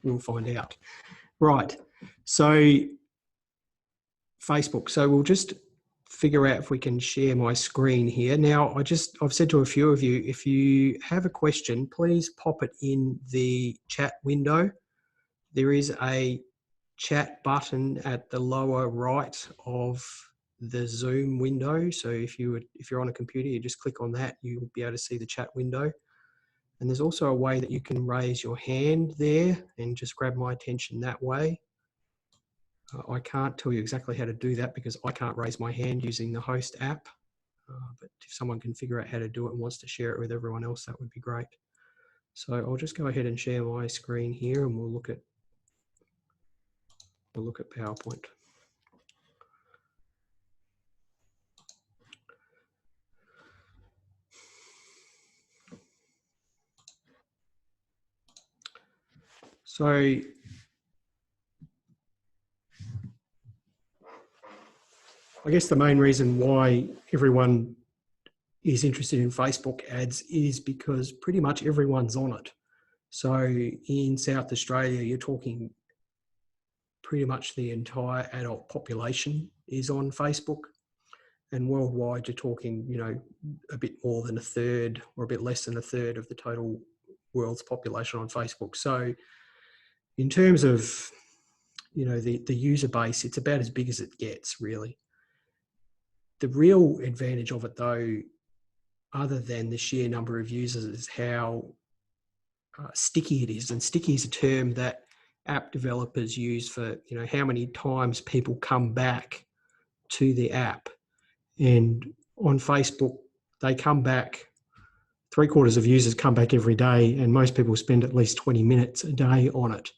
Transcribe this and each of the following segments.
We'll find out. Right. So Facebook. So we'll just figure out if we can share my screen here. Now, I've said to a few of you, if you have a question, please pop it in the chat window. There is a chat button at the lower right of the Zoom window. So if you're on a computer, you just click on that, you'll be able to see the chat window. And there's also a way that you can raise your hand there and just grab my attention that way. I can't tell you exactly how to do that because I can't raise my hand using the host app. But if someone can figure out how to do it and wants to share it with everyone else, that would be great. So I'll just go ahead and share my screen here and we'll look at PowerPoint. So I guess the main reason why everyone is interested in Facebook ads is because pretty much everyone's on it. So in South Australia, you're talking pretty much the entire adult population is on Facebook. And worldwide, you're talking, a bit more than a third or a bit less than a third of the total world's population on Facebook. So in terms of, the user base, it's about as big as it gets, really. The real advantage of it, though, other than the sheer number of users, is how sticky it is. And sticky is a term that app developers use for, how many times people come back to the app. And on Facebook, they come back, 3/4 of users come back every day, and most people spend at least 20 minutes a day on it.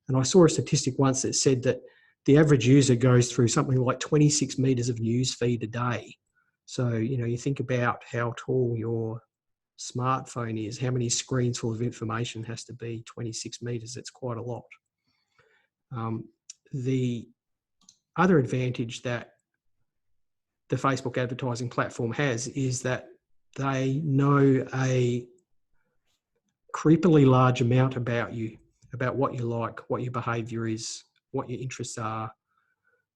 And I saw a statistic once that said that the average user goes through something like 26 meters of news feed a day. So, you think about how tall your smartphone is, how many screens full of information has to be 26 meters. It's quite a lot. The other advantage that the Facebook advertising platform has is that they know a creepily large amount about you, about what you like, what your behavior is, what your interests are,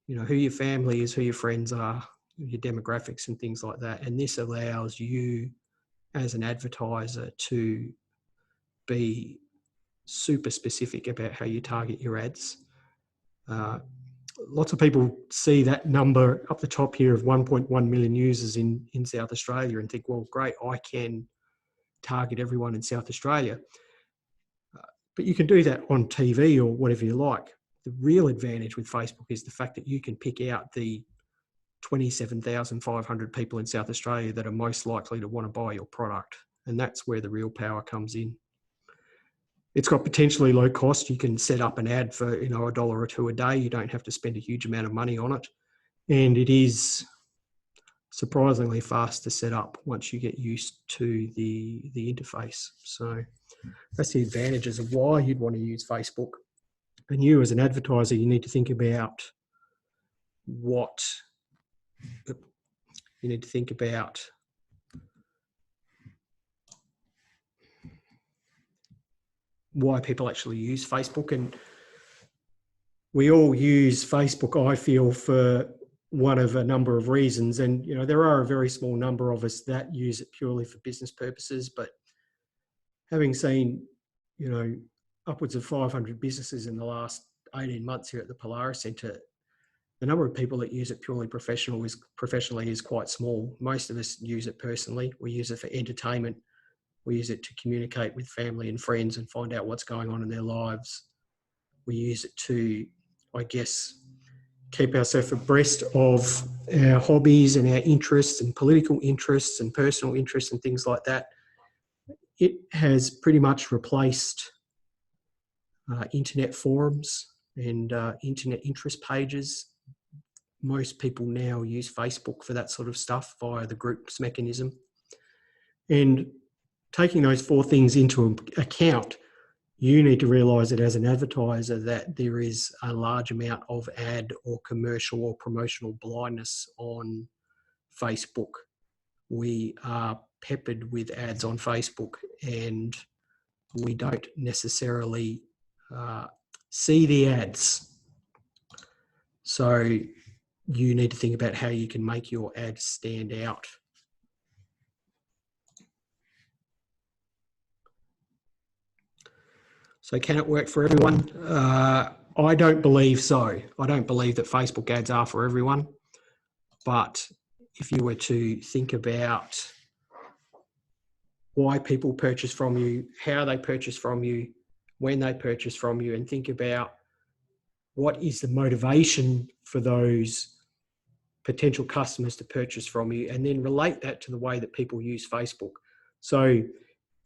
who your family is, who your friends are, your demographics and things like that. And this allows you as an advertiser to be super specific about how you target your ads. Lots of people see that number up the top here of 1.1 million users in South Australia and think, well, great, I can target everyone in South Australia. But you can do that on TV or whatever you like. The real advantage with Facebook is the fact that you can pick out the 27,500 people in South Australia that are most likely to want to buy your product. And that's where the real power comes in. It's got potentially low cost. You can set up an ad for, $1 or $2 a day. You don't have to spend a huge amount of money on it. And it is surprisingly fast to set up once you get used to the interface. So that's the advantages of why you'd want to use Facebook. And you as an advertiser, you need to think about why people actually use Facebook. And we all use Facebook, I feel, for one of a number of reasons. And, there are a very small number of us that use it purely for business purposes. But having seen, upwards of 500 businesses in the last 18 months here at the Polaris Centre, the number of people that use it purely professionally is quite small. Most of us use it personally. We use it for entertainment. We use it to communicate with family and friends and find out what's going on in their lives. We use it to, I guess, keep ourselves abreast of our hobbies and our interests and political interests and personal interests and things like that. It has pretty much replaced internet forums and internet interest pages. Most people now use Facebook for that sort of stuff via the groups mechanism. And taking those 4 things into account, you need to realise that as an advertiser that there is a large amount of ad or commercial or promotional blindness on Facebook. We are peppered with ads on Facebook and we don't necessarily see the ads. So you need to think about how you can make your ads stand out. So can it work for everyone? I don't believe so. I don't believe that Facebook ads are for everyone. But if you were to think about why people purchase from you, how they purchase from you, when they purchase from you, and think about what is the motivation for those potential customers to purchase from you, and then relate that to the way that people use Facebook. So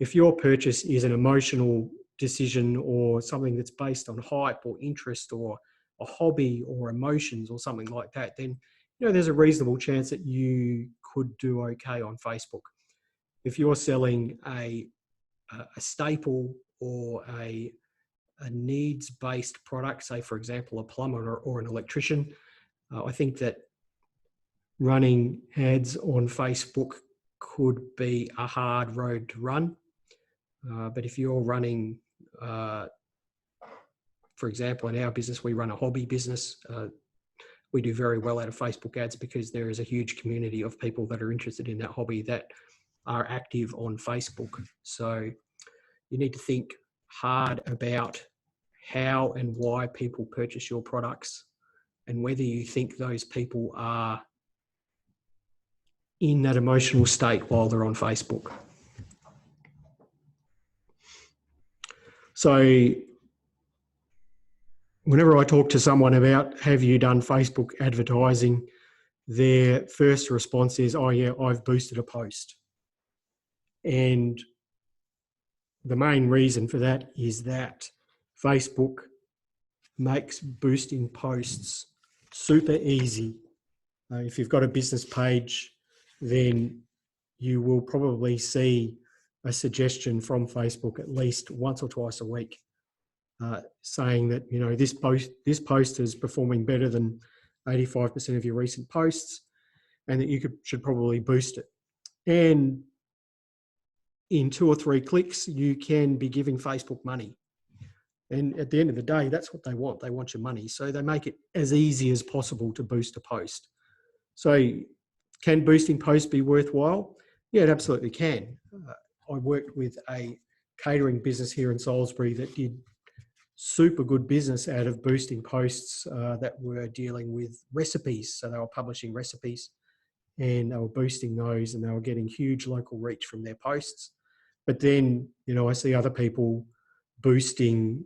if your purchase is an emotional decision or something that's based on hype or interest or a hobby or emotions or something like that, then there's a reasonable chance that you could do okay on Facebook. If you're selling a staple or a needs-based product, say for example a plumber or an electrician, I think that running ads on Facebook could be a hard road to run. But if you're running, for example, in our business, we run a hobby business. We do very well out of Facebook ads because there is a huge community of people that are interested in that hobby that are active on Facebook. So you need to think hard about how and why people purchase your products and whether you think those people are in that emotional state while they're on Facebook. So whenever I talk to someone about, have you done Facebook advertising, their first response is, oh yeah, I've boosted a post. And the main reason for that is that Facebook makes boosting posts super easy. If you've got a business page, then you will probably see a suggestion from Facebook at least once or twice a week saying that, this post is performing better than 85% of your recent posts and that you should probably boost it. And in 2 or 3 clicks, you can be giving Facebook money. And at the end of the day, that's what they want. They want your money. So they make it as easy as possible to boost a post. So can boosting posts be worthwhile? Yeah, it absolutely can. I worked with a catering business here in Salisbury that did super good business out of boosting posts that were dealing with recipes. So they were publishing recipes and they were boosting those and they were getting huge local reach from their posts. But then, I see other people boosting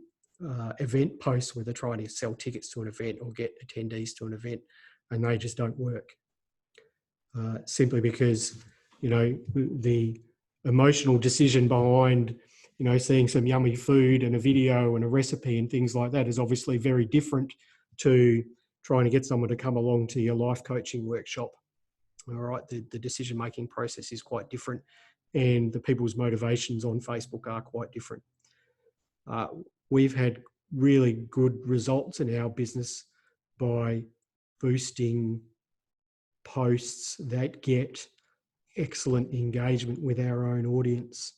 event posts where they're trying to sell tickets to an event or get attendees to an event, and they just don't work. Simply because, the emotional decision behind, seeing some yummy food and a video and a recipe and things like that is obviously very different to trying to get someone to come along to your life coaching workshop. All right, the decision-making process is quite different and the people's motivations on Facebook are quite different. We've had really good results in our business by boosting posts that get excellent engagement with our own audience.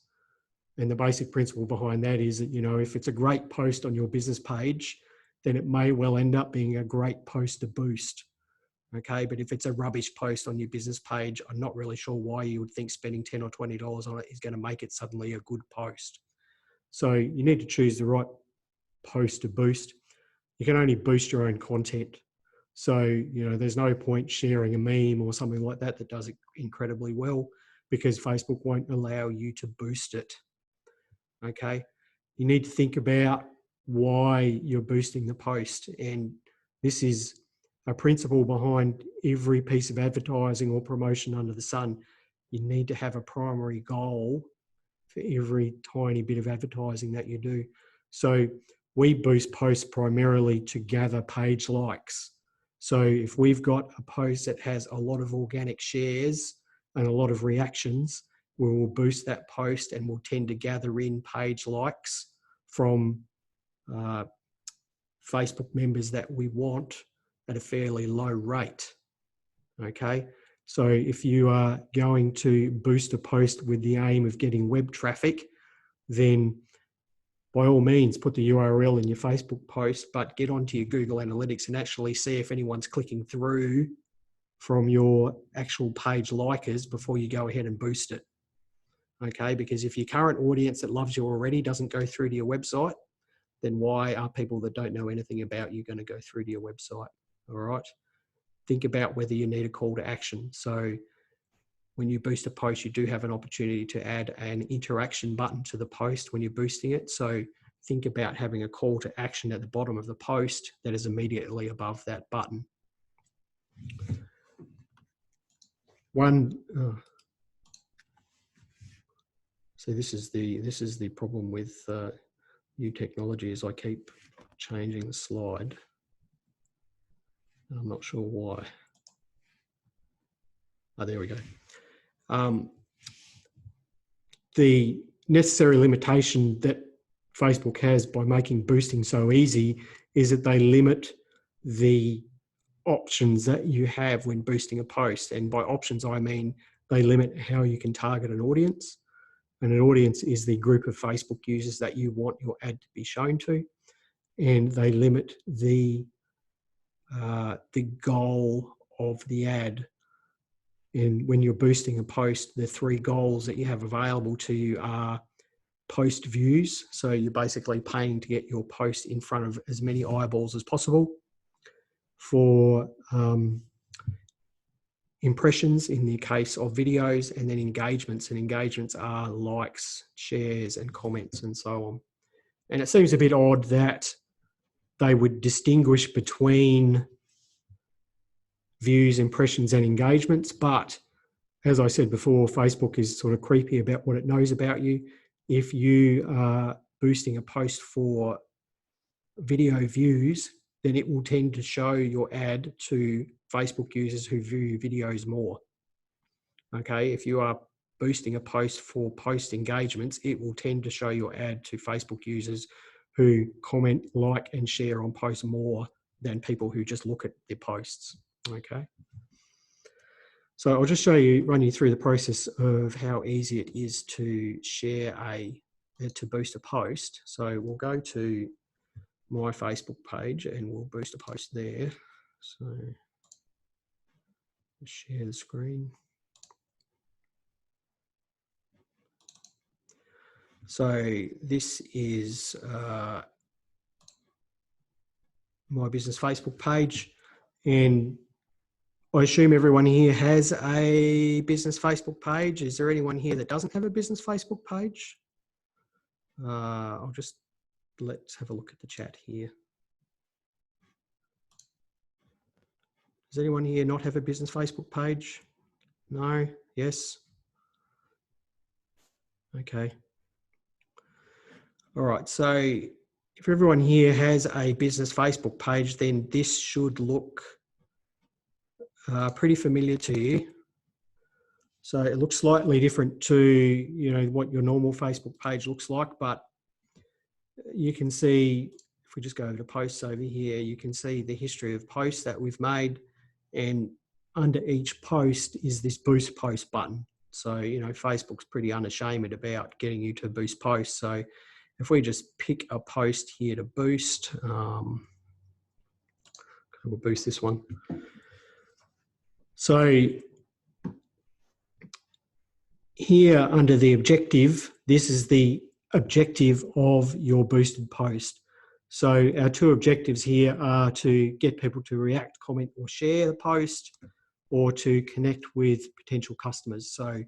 And the basic principle behind that is that, if it's a great post on your business page, then it may well end up being a great post to boost. Okay, but if it's a rubbish post on your business page, I'm not really sure why you would think spending $10 or $20 on it is going to make it suddenly a good post. So you need to choose the right post to boost. You can only boost your own content. So, there's no point sharing a meme or something like that does it incredibly well because Facebook won't allow you to boost it. Okay, you need to think about why you're boosting the post. And this is a principle behind every piece of advertising or promotion under the sun. You need to have a primary goal for every tiny bit of advertising that you do. So we boost posts primarily to gather page likes. So if we've got a post that has a lot of organic shares and a lot of reactions, we will boost that post and we'll tend to gather in page likes from Facebook members that we want at a fairly low rate. Okay, so if you are going to boost a post with the aim of getting web traffic, then by all means, put the URL in your Facebook post, but get onto your Google Analytics and actually see if anyone's clicking through from your actual page likers before you go ahead and boost it. Okay, because if your current audience that loves you already doesn't go through to your website, then why are people that don't know anything about you going to go through to your website? All right. Think about whether you need a call to action. So when you boost a post, you do have an opportunity to add an interaction button to the post when you're boosting it. So think about having a call to action at the bottom of the post that is immediately above that button. So this is the problem with new technology, is I keep changing the slide. I'm not sure why. Oh, there we go. The necessary limitation that Facebook has by making boosting so easy is that they limit the options that you have when boosting a post. And by options, I mean they limit how you can target an audience. And an audience is the group of Facebook users that you want your ad to be shown to. And they limit the goal of the ad. And when you're boosting a post, the 3 goals that you have available to you are post views. So you're basically paying to get your post in front of as many eyeballs as possible. For impressions in the case of videos, and then engagements. And engagements are likes, shares, and comments, and so on. And it seems a bit odd that they would distinguish between views, impressions, and engagements. But as I said before, Facebook is sort of creepy about what it knows about you. If you are boosting a post for video views, then it will tend to show your ad to Facebook users who view videos more. Okay, if you are boosting a post for post engagements, it will tend to show your ad to Facebook users who comment, like, and share on posts more than people who just look at their posts. Okay. So I'll just run you through the process of how easy it is to to boost a post. So we'll go to my Facebook page and we'll boost a post there. So share the screen. So this is my business Facebook page, and I assume everyone here has a business Facebook page. Is there anyone here that doesn't have a business Facebook page? Let's have a look at the chat here. Does anyone here not have a business Facebook page? No? Yes? Okay. All right, so if everyone here has a business Facebook page, then this should look pretty familiar to you. So it looks slightly different to what your normal Facebook page looks like, but you can see, if we just go over to posts over here, you can see the history of posts that we've made, and under each post is this boost post button. So, Facebook's pretty unashamed about getting you to boost posts. So if we just pick a post here to boost, we'll boost this one. So here under the objective, this is the objective of your boosted post. So our 2 objectives here are to get people to react, comment, or share the post, or to connect with potential customers. So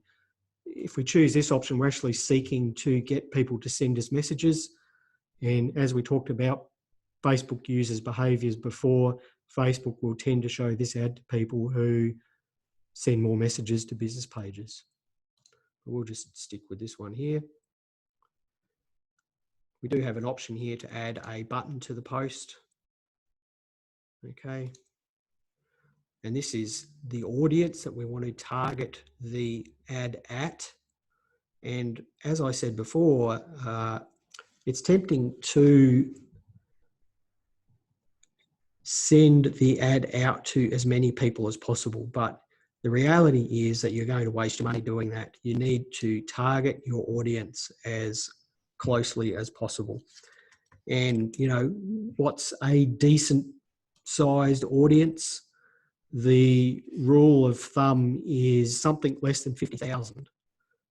if we choose this option, we're actually seeking to get people to send us messages. And as we talked about Facebook users' behaviors before, Facebook will tend to show this ad to people who send more messages to business pages. We'll just stick with this one here. We do have an option here to add a button to the post. Okay. And this is the audience that we want to target the ad at. And as I said before, it's tempting to send the ad out to as many people as possible, but the reality is that you're going to waste your money doing that. You need to target your audience as closely as possible. And, you know, what's a decent sized audience? The rule of thumb is something less than 50,000.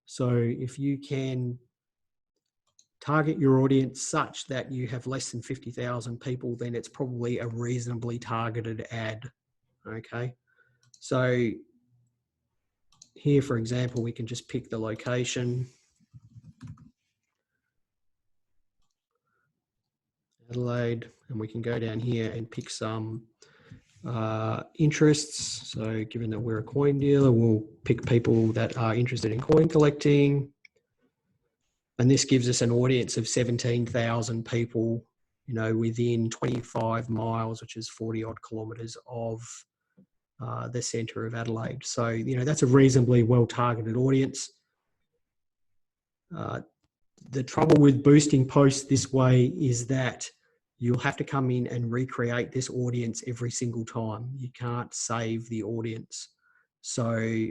So if you can target your audience such that you have less than 50,000 people, then it's probably a reasonably targeted ad. Okay. So here, for example, we can just pick the location. Adelaide, and we can go down here and pick some interests. So given that we're a coin dealer, we'll pick people that are interested in coin collecting. And this gives us an audience of 17,000 people, you know, within 25 miles, which is 40 odd kilometres of the centre of Adelaide. So, you know, that's a reasonably well-targeted audience. The trouble with boosting posts this way is that you'll have to come in and recreate this audience every single time. You can't save the audience. So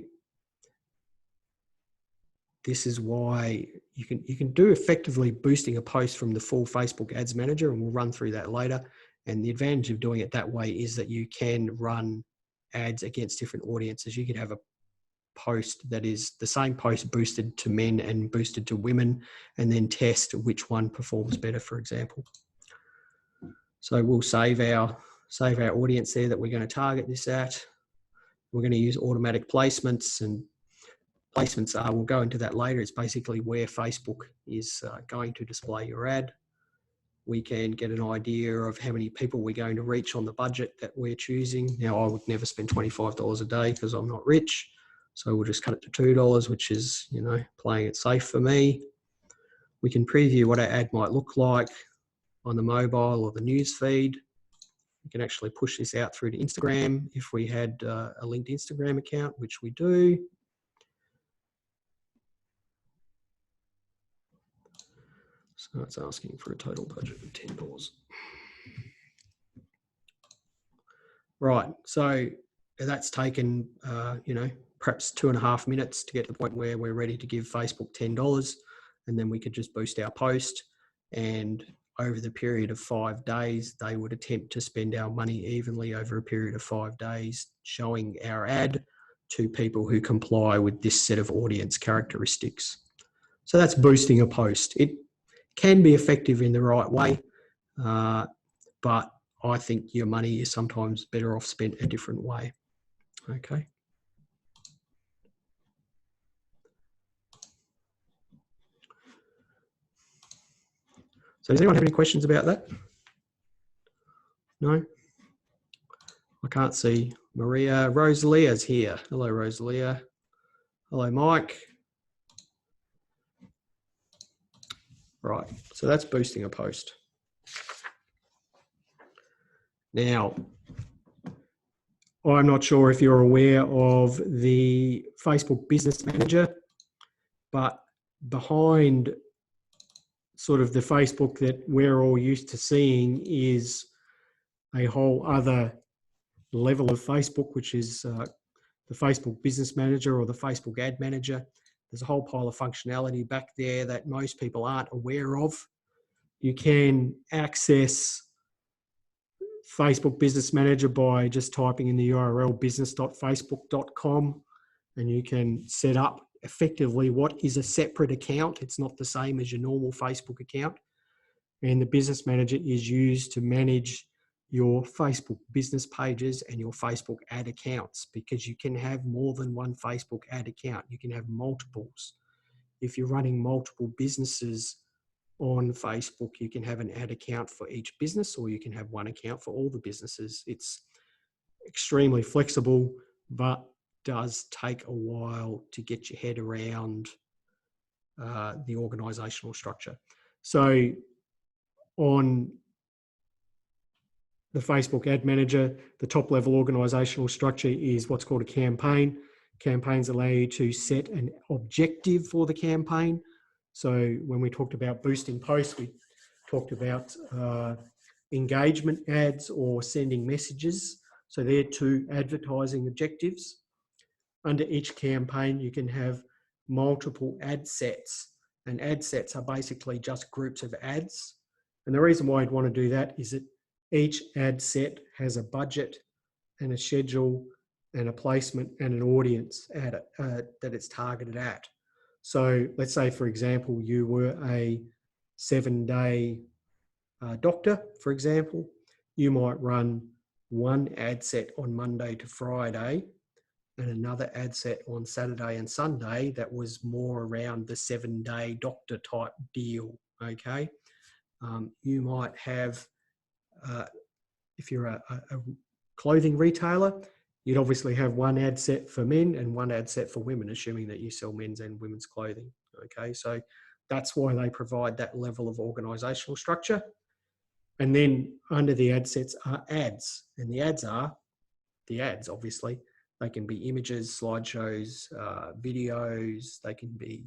this is why you can do effectively boosting a post from the full Facebook Ads Manager, and we'll run through that later. And the advantage of doing it that way is that you can run ads against different audiences. You could have a post that is the same post boosted to men and boosted to women, and then test which one performs better, for example. So we'll save our audience there that we're going to target this at. We're going to use automatic placements, and placements are, we'll go into that later. It's basically where Facebook is going to display your ad. We can get an idea of how many people we're going to reach on the budget that we're choosing. Now, I would never spend $25 a day because I'm not rich. So we'll just cut it to $2, which is, you know, playing it safe for me. We can preview what our ad might look like on the mobile or the news feed. We can actually push this out through to Instagram if we had a linked Instagram account, which we do. So it's asking for a total budget of $10. Right, so that's taken, you know, perhaps 2.5 minutes to get to the point where we're ready to give Facebook $10, and then we could just boost our post. And over the period of 5 days, they would attempt to spend our money evenly over a period of 5 days, showing our ad to people who comply with this set of audience characteristics. So that's boosting a post. It can be effective in the right way, but I think your money is sometimes better off spent a different way. Okay. So does anyone have any questions about that? No? I can't see Maria. Rosalia's here. Hello, Rosalia. Hello, Mike. Right, so that's boosting a post. Now, I'm not sure if you're aware of the Facebook Business Manager, but behind sort of the Facebook that we're all used to seeing is a whole other level of Facebook, which is the Facebook Business Manager or the Facebook Ad Manager. There's a whole pile of functionality back there that most people aren't aware of. You can access Facebook Business Manager by just typing in the URL business.facebook.com, and you can set up effectively what is a separate account. It's not the same as your normal Facebook account. And the Business Manager is used to manage your Facebook business pages and your Facebook ad accounts, because you can have more than one Facebook ad account. You can have multiples. If you're running multiple businesses on Facebook, you can have an ad account for each business, or you can have one account for all the businesses. It's extremely flexible, but does take a while to get your head around the organizational structure. So on the Facebook Ad Manager, the top level organizational structure is what's called a campaign. Campaigns allow you to set an objective for the campaign. So when we talked about boosting posts, we talked about engagement ads or sending messages. So they're two advertising objectives. Under each campaign, you can have multiple ad sets. And ad sets are basically just groups of ads. And the reason why I'd want to do that is that each ad set has a budget and a schedule and a placement and an audience that it's targeted at. So let's say, for example, you were a 7-day doctor, for example. You might run one ad set on Monday to Friday and another ad set on Saturday and Sunday that was more around the 7-day doctor type deal, okay? You might have, if you're a clothing retailer, you'd obviously have one ad set for men and one ad set for women, assuming that you sell men's and women's clothing, okay? So that's why they provide that level of organisational structure. And then under the ad sets are ads, and the ads are the ads, obviously. They can be images, slideshows, videos, they can be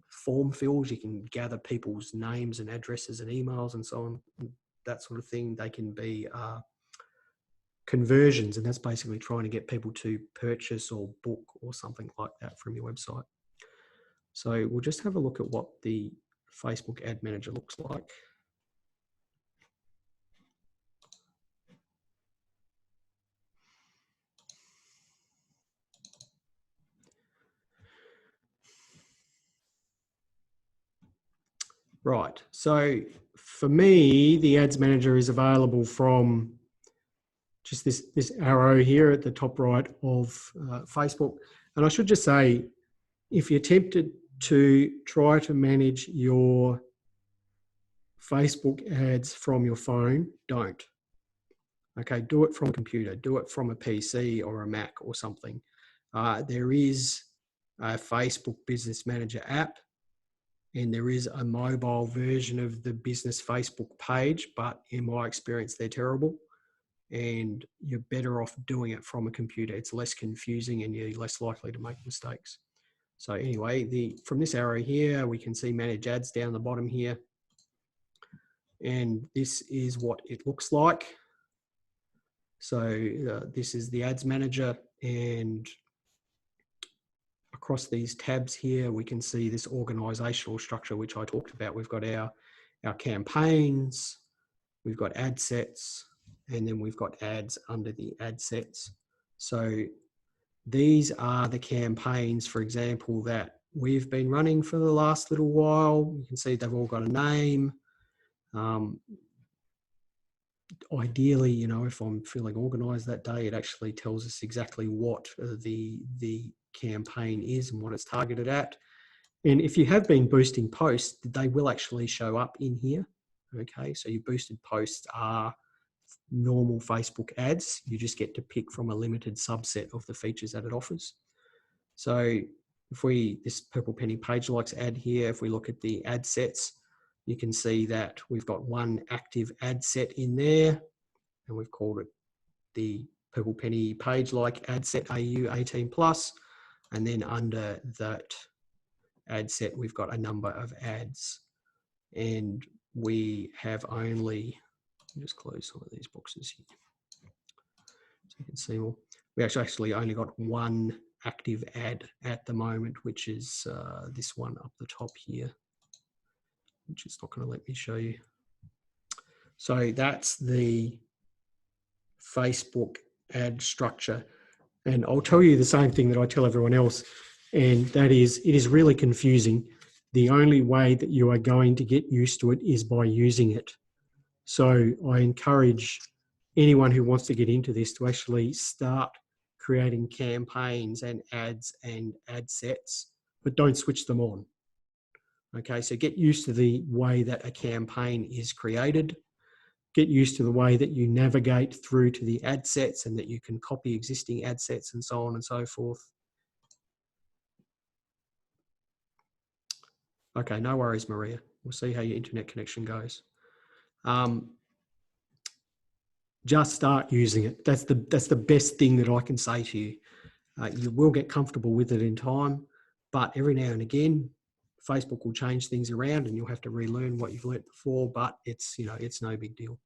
form fills. You can gather people's names and addresses and emails and so on, that sort of thing. They can be conversions, and that's basically trying to get people to purchase or book or something like that from your website. So we'll just have a look at what the Facebook Ad Manager looks like. Right, so for me, the Ads Manager is available from just this arrow here at the top right of Facebook. And I should just say, if you're tempted to try to manage your Facebook ads from your phone, don't. Okay, do it from a computer, do it from a PC or a Mac or something. There is a Facebook Business Manager app, and there is a mobile version of the business Facebook page, but in my experience, they're terrible. And you're better off doing it from a computer. It's less confusing and you're less likely to make mistakes. So anyway, from this arrow here, we can see manage ads down the bottom here. And this is what it looks like. So this is the ads manager, and across these tabs here, we can see this organizational structure, which I talked about. We've got our campaigns, we've got ad sets, and then we've got ads under the ad sets. So these are the campaigns, for example, that we've been running for the last little while. You can see they've all got a name. Ideally, you know, if I'm feeling organized that day, it actually tells us exactly what the campaign is and what it's targeted at. And if you have been boosting posts, they will actually show up in here. Okay, so your boosted posts are normal Facebook ads. You just get to pick from a limited subset of the features that it offers. So if this Purple Penny Page Likes ad here, if we look at the ad sets, you can see that we've got one active ad set in there, and we've called it the Purple Penny Page Like ad set AU 18+. And then under that ad set, we've got a number of ads. And we have only, just close some of these boxes here so you can see more. We actually only got one active ad at the moment, which is this one up the top here, which is not going to let me show you. So that's the Facebook ad structure. And I'll tell you the same thing that I tell everyone else, and that is, it is really confusing. The only way that you are going to get used to it is by using it. So I encourage anyone who wants to get into this to actually start creating campaigns and ads and ad sets, but don't switch them on. Okay, so get used to the way that a campaign is created. Get used to the way that you navigate through to the ad sets and that you can copy existing ad sets and so on and so forth. Okay, no worries, Maria. We'll see how your internet connection goes. Just start using it. That's the best thing that I can say to you. You will get comfortable with it in time, but every now and again, Facebook will change things around and you'll have to relearn what you've learnt before, but it's, you know, it's no big deal.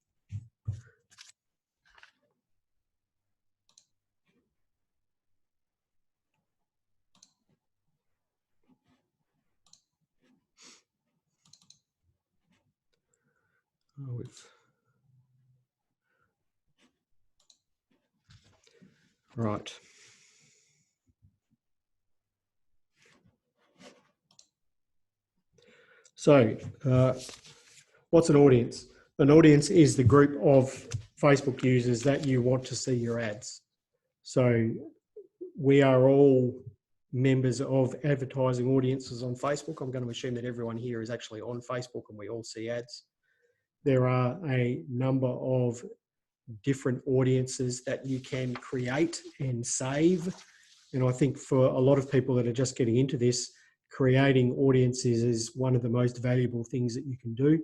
Right. So, what's an audience? An audience is the group of Facebook users that you want to see your ads. So, we are all members of advertising audiences on Facebook. I'm going to assume that everyone here is actually on Facebook and we all see ads. There are a number of different audiences that you can create and save. And I think for a lot of people that are just getting into this, creating audiences is one of the most valuable things that you can do,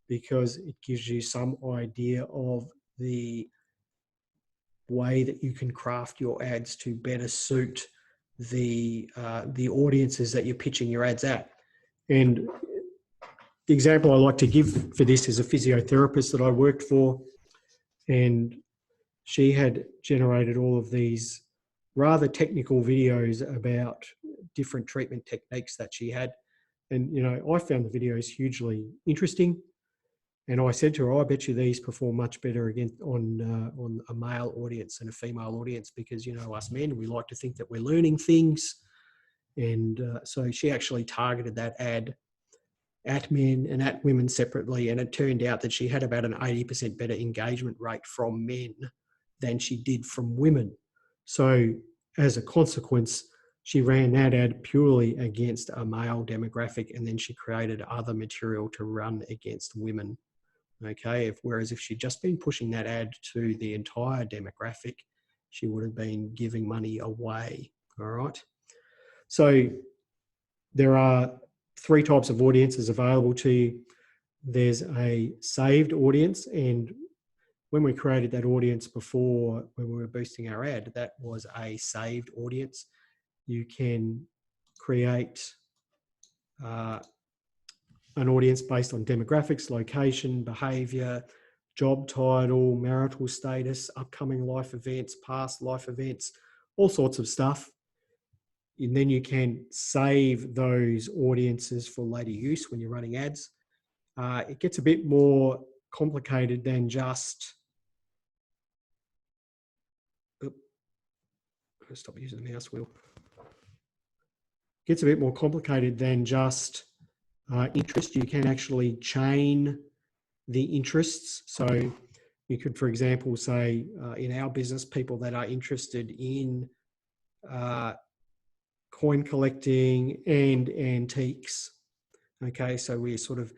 because it gives you some idea of the way that you can craft your ads to better suit the audiences that you're pitching your ads at. And the example I like to give for this is a physiotherapist that I worked for, and she had generated all of these rather technical videos about different treatment techniques that she had. And, you know, I found the videos hugely interesting. And I said to her, I bet you these perform much better against on a male audience than a female audience, because, you know, us men, we like to think that we're learning things. And so she actually targeted that ad at men and at women separately. And it turned out that she had about an 80% better engagement rate from men than she did from women. So as a consequence, she ran that ad purely against a male demographic, and then she created other material to run against women. Okay, whereas if she'd just been pushing that ad to the entire demographic, she would have been giving money away. All right. So there are three types of audiences available to you. There's a saved audience, and when we created that audience before, when we were boosting our ad, that was a saved audience. You can create an audience based on demographics, location, behavior, job title, marital status, upcoming life events, past life events, all sorts of stuff. And then you can save those audiences for later use when you're running ads. It gets a bit more complicated than just... Stop using the mouse wheel. It gets a bit more complicated than just interest. You can actually chain the interests. So you could, for example, say in our business, people that are interested in coin collecting and antiques. Okay, so we're sort of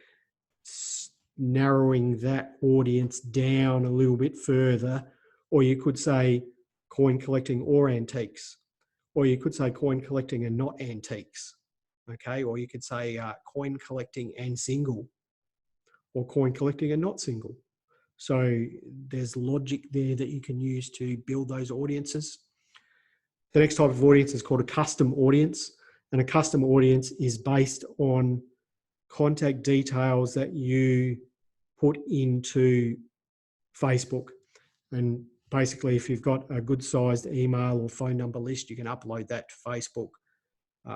narrowing that audience down a little bit further. Or you could say coin collecting or antiques. Or you could say coin collecting and not antiques. Okay, or you could say coin collecting and single, or coin collecting and not single. So there's logic there that you can use to build those audiences. The next type of audience is called a custom audience. And a custom audience is based on contact details that you put into Facebook. And basically, if you've got a good sized email or phone number list, you can upload that to Facebook.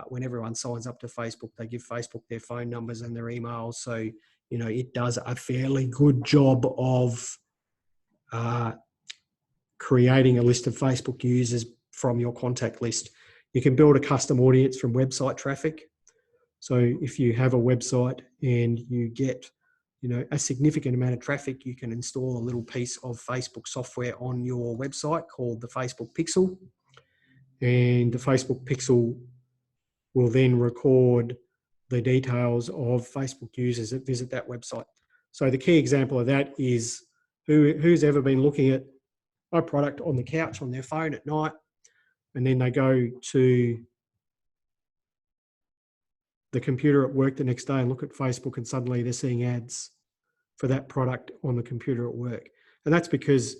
When everyone signs up to Facebook, they give Facebook their phone numbers and their emails. So, you know, it does a fairly good job of creating a list of Facebook users from your contact list. You can build a custom audience from website traffic. So if you have a website and you get, you know, a significant amount of traffic, you can install a little piece of Facebook software on your website called the Facebook Pixel. And the Facebook Pixel will then record the details of Facebook users that visit that website. So the key example of that is who's ever been looking at a product on the couch on their phone at night, and then they go to the computer at work the next day and look at Facebook, and suddenly they're seeing ads for that product on the computer at work. And that's because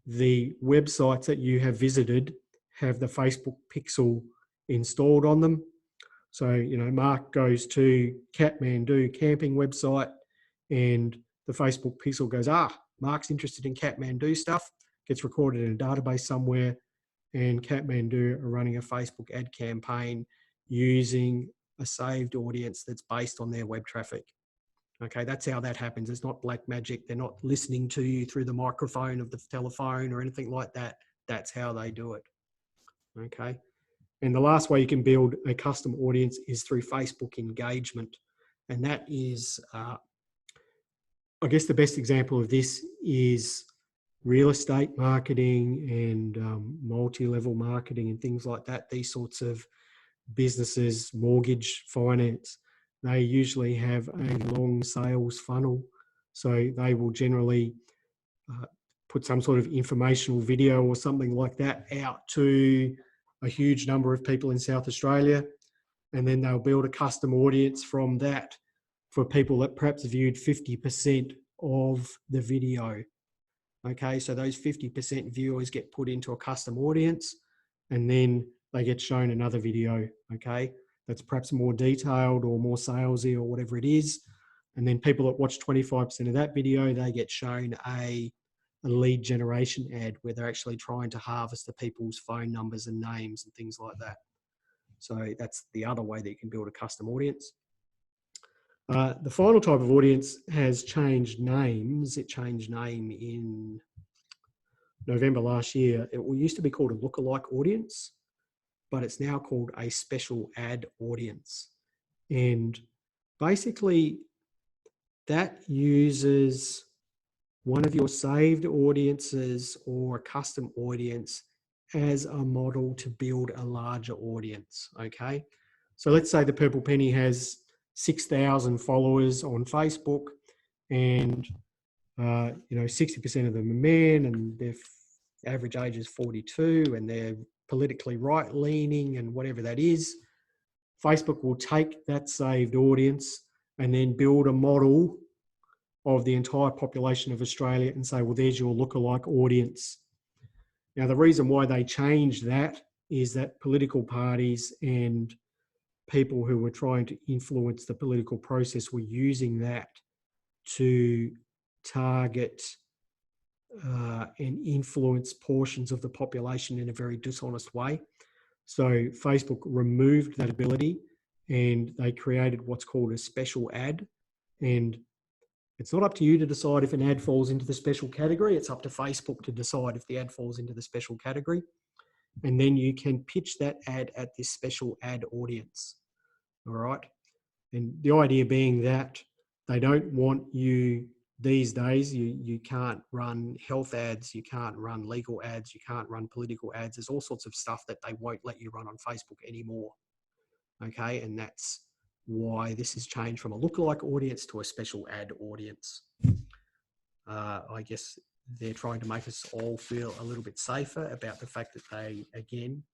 the websites that you have visited have the Facebook Pixel installed on them. So, you know, Mark goes to Kathmandu camping website, and the Facebook Pixel goes, Mark's interested in Kathmandu stuff, gets recorded in a database somewhere, and Kathmandu are running a Facebook ad campaign using a saved audience that's based on their web traffic. Okay, that's how that happens. It's not black magic. They're not listening to you through the microphone of the telephone or anything like that. That's how they do it. Okay. And the last way you can build a custom audience is through Facebook engagement. And that is, I guess the best example of this is real estate marketing and multi-level marketing and things like that. These sorts of businesses, mortgage, finance, they usually have a long sales funnel. So they will generally put some sort of informational video or something like that out to a huge number of people in South Australia. And then they'll build a custom audience from that for people that perhaps viewed 50% of the video. Okay, so those 50% viewers get put into a custom audience and then they get shown another video, okay, that's perhaps more detailed or more salesy or whatever it is. And then people that watch 25% of that video, they get shown a lead generation ad where they're actually trying to harvest the people's phone numbers and names and things like that. So that's the other way that you can build a custom audience. The final type of audience has changed names. It changed name in November last year. It used to be called a lookalike audience, but it's now called a special ad audience. And basically that uses one of your saved audiences or a custom audience as a model to build a larger audience, okay? So let's say the Purple Penny has 6,000 followers on Facebook and 60% of them are men and their average age is 42 and they're politically right-leaning and whatever that is. Facebook will take that saved audience and then build a model of the entire population of Australia and say, well, there's your lookalike audience. Now, the reason why they changed that is that political parties and people who were trying to influence the political process were using that to target and influence portions of the population in a very dishonest way. So Facebook removed that ability and they created what's called a special ad. And it's not up to you to decide if an ad falls into the special category. It's up to Facebook to decide if the ad falls into the special category. And then you can pitch that ad at this special ad audience. All right. And the idea being that they don't want you these days, you can't run health ads, you can't run legal ads, you can't run political ads. There's all sorts of stuff that they won't let you run on Facebook anymore. Okay. And that's why this has changed from a lookalike audience to a special ad audience. I guess they're trying to make us all feel a little bit safer about the fact that they, again,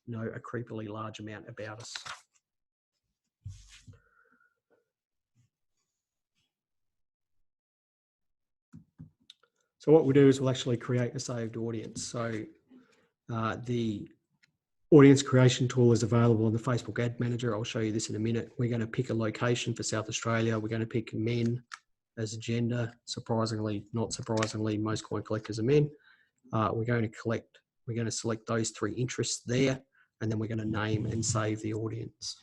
know a creepily large amount about us. So what we'll do is we'll actually create a saved audience. So the audience creation tool is available on the Facebook Ad Manager. I'll show you this in a minute. We're going to pick a location for South Australia. We're going to pick men as a gender. Surprisingly, not surprisingly, most coin collectors are men. We're going to select those three interests there, and then we're going to name and save the audience.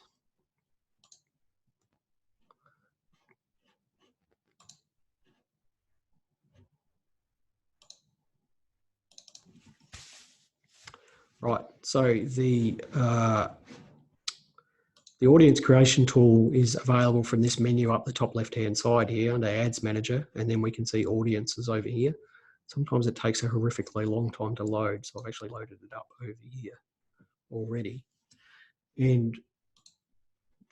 Right, so the audience creation tool is available from this menu up the top left-hand side here under Ads Manager, and then we can see audiences over here. Sometimes it takes a horrifically long time to load, so I've actually loaded it up over here already. And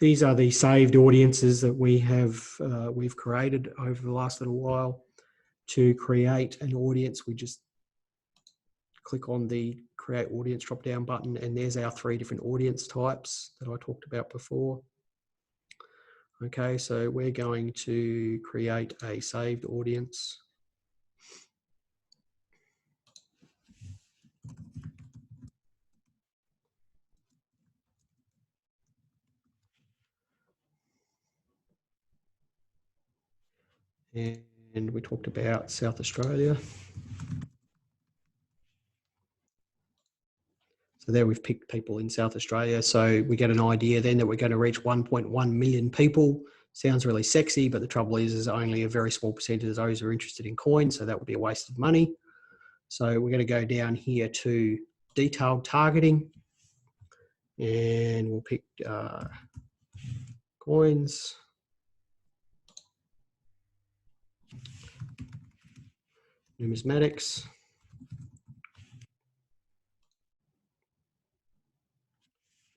these are the saved audiences that we have we've created over the last little while. To create an audience, we just click on the create audience drop down button, and there's our three different audience types that I talked about before. Okay, so we're going to create a saved audience. And we talked about South Australia. So there we've picked people in South Australia. So we get an idea then that we're going to reach 1.1 million people. Sounds really sexy, but the trouble is only a very small percentage of those are interested in coins, so that would be a waste of money. So we're going to go down here to detailed targeting, and we'll pick coins. Numismatics.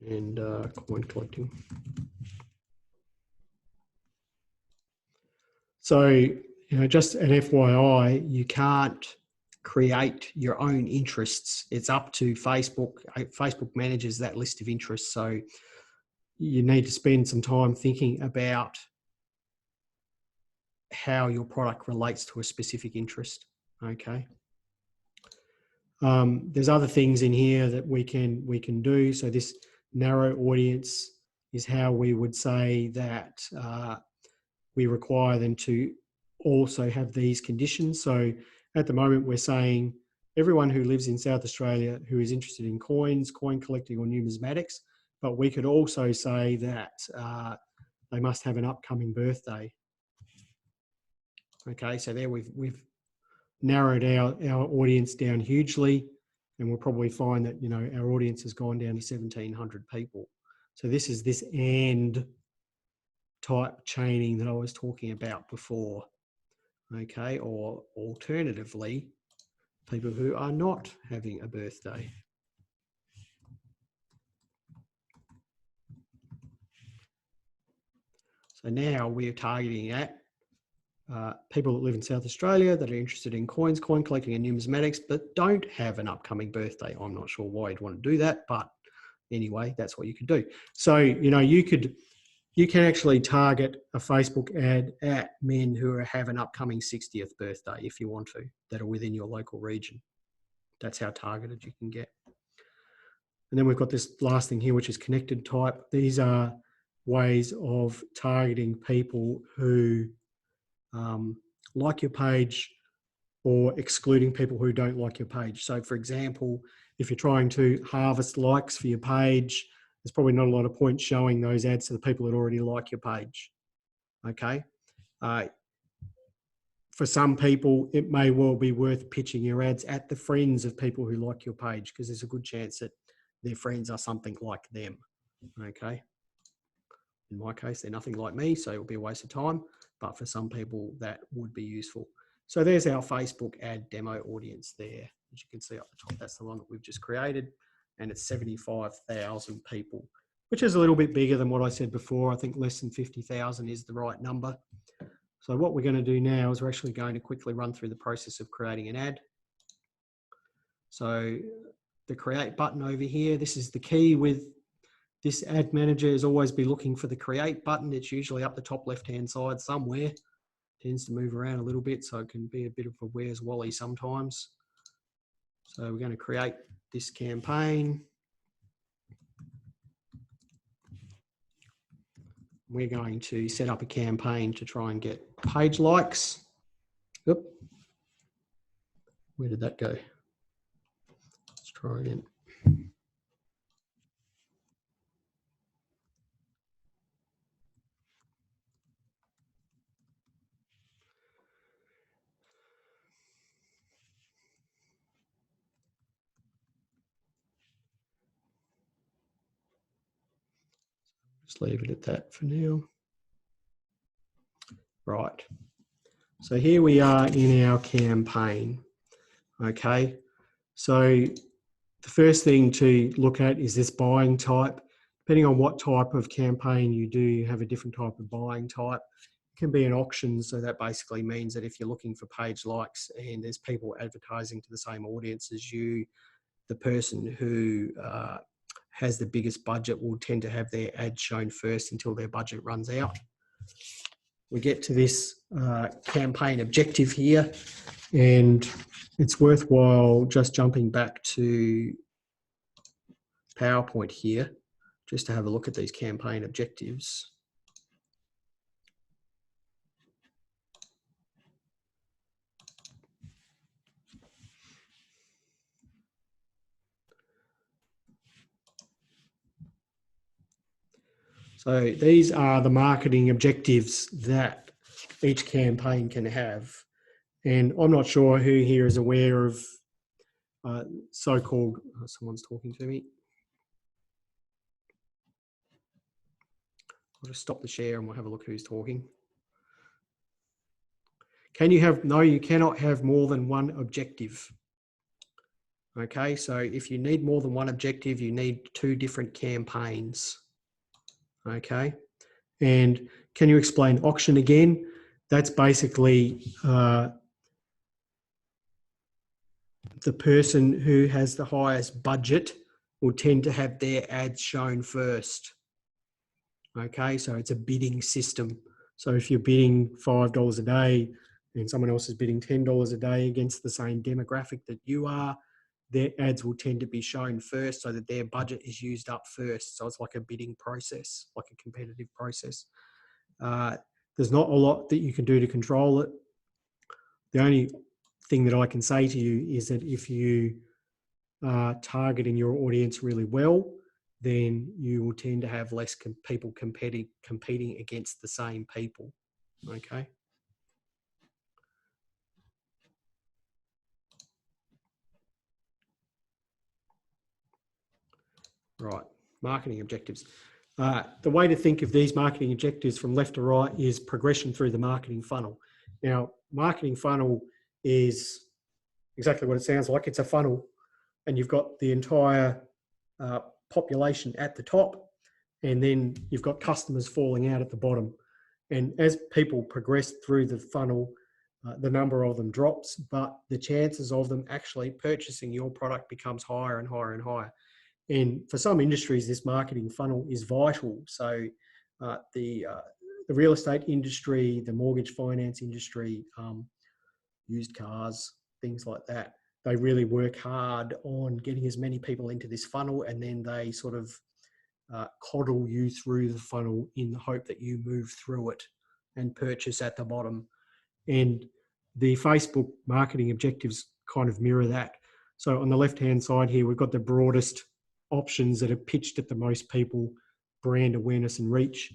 And coin collecting. So, just an FYI, you can't create your own interests. It's up to Facebook. Facebook manages that list of interests. So you need to spend some time thinking about how your product relates to a specific interest. Okay. There's other things in here that we can do. So this narrow audience is how we would say that we require them to also have these conditions. So at the moment, we're saying everyone who lives in South Australia who is interested in coins, coin collecting, or numismatics, but we could also say that they must have an upcoming birthday. Okay, so there we've narrowed our audience down hugely, and we'll probably find that our audience has gone down to 1,700 people. So this is this and type chaining that I was talking about before. Okay, or alternatively, people who are not having a birthday. So now we're targeting at people that live in South Australia that are interested in coins, coin collecting, and numismatics, but don't have an upcoming birthday. I'm not sure why you'd want to do that, but anyway, that's what you could do. So you can actually target a Facebook ad at men who have an upcoming 60th birthday if you want to, that are within your local region. That's how targeted you can get. And then we've got this last thing here, which is connected type. These are ways of targeting people who like your page or excluding people who don't like your page. So for example, if you're trying to harvest likes for your page, there's probably not a lot of point showing those ads to the people that already like your page. Okay. For some people, it may well be worth pitching your ads at the friends of people who like your page, because there's a good chance that their friends are something like them. Okay. In my case, they're nothing like me, so it'll be a waste of time. But for some people, that would be useful. So there's our Facebook ad demo audience there. As you can see up the top, that's the one that we've just created. And it's 75,000 people, which is a little bit bigger than what I said before. I think less than 50,000 is the right number. So what we're going to do now is we're actually going to quickly run through the process of creating an ad. So the create button over here, this is the key with this ad manager, is always be looking for the create button. It's usually up the top left-hand side somewhere. Tends to move around a little bit, so it can be a bit of a where's Wally sometimes. So we're going to create this campaign. We're going to set up a campaign to try and get page likes. Oop. Where did that go? Let's try again. Just leave it at that for now. Right. So here we are in our campaign. Okay. So the first thing to look at is this buying type. Depending on what type of campaign you do, you have a different type of buying type. It can be an auction, so that basically means that if you're looking for page likes and there's people advertising to the same audience as you, the person who has the biggest budget will tend to have their ad shown first until their budget runs out. We get to this campaign objective here, and it's worthwhile just jumping back to PowerPoint here just to have a look at these campaign objectives. So these are the marketing objectives that each campaign can have. And I'm not sure who here is aware of so-called, someone's talking to me. I'll just stop the share and we'll have a look who's talking. Can you have, no, you cannot have more than one objective. Okay, so if you need more than one objective, you need 2 different campaigns. Okay, and can you explain auction again? That's basically the person who has the highest budget will tend to have their ads shown first. Okay, so it's a bidding system. So if you're bidding $5 a day and someone else is bidding $10 a day against the same demographic that you are, their ads will tend to be shown first so that their budget is used up first. So it's like a bidding process, like a competitive process. There's not a lot that you can do to control it. The only thing that I can say to you is that if you are targeting your audience really well, then you will tend to have less people competing against the same people. Okay. Right, marketing objectives. The way to think of these marketing objectives from left to right is progression through the marketing funnel. Now, marketing funnel is exactly what it sounds like. It's a funnel, and you've got the entire population at the top, and then you've got customers falling out at the bottom. And as people progress through the funnel, the number of them drops, but the chances of them actually purchasing your product becomes higher and higher and higher. And for some industries, this marketing funnel is vital. So the real estate industry, the mortgage finance industry, used cars, things like that, they really work hard on getting as many people into this funnel, and then they sort of coddle you through the funnel in the hope that you move through it and purchase at the bottom. And the Facebook marketing objectives kind of mirror that. So on the left-hand side here, we've got the broadest options that are pitched at the most people, brand awareness and reach.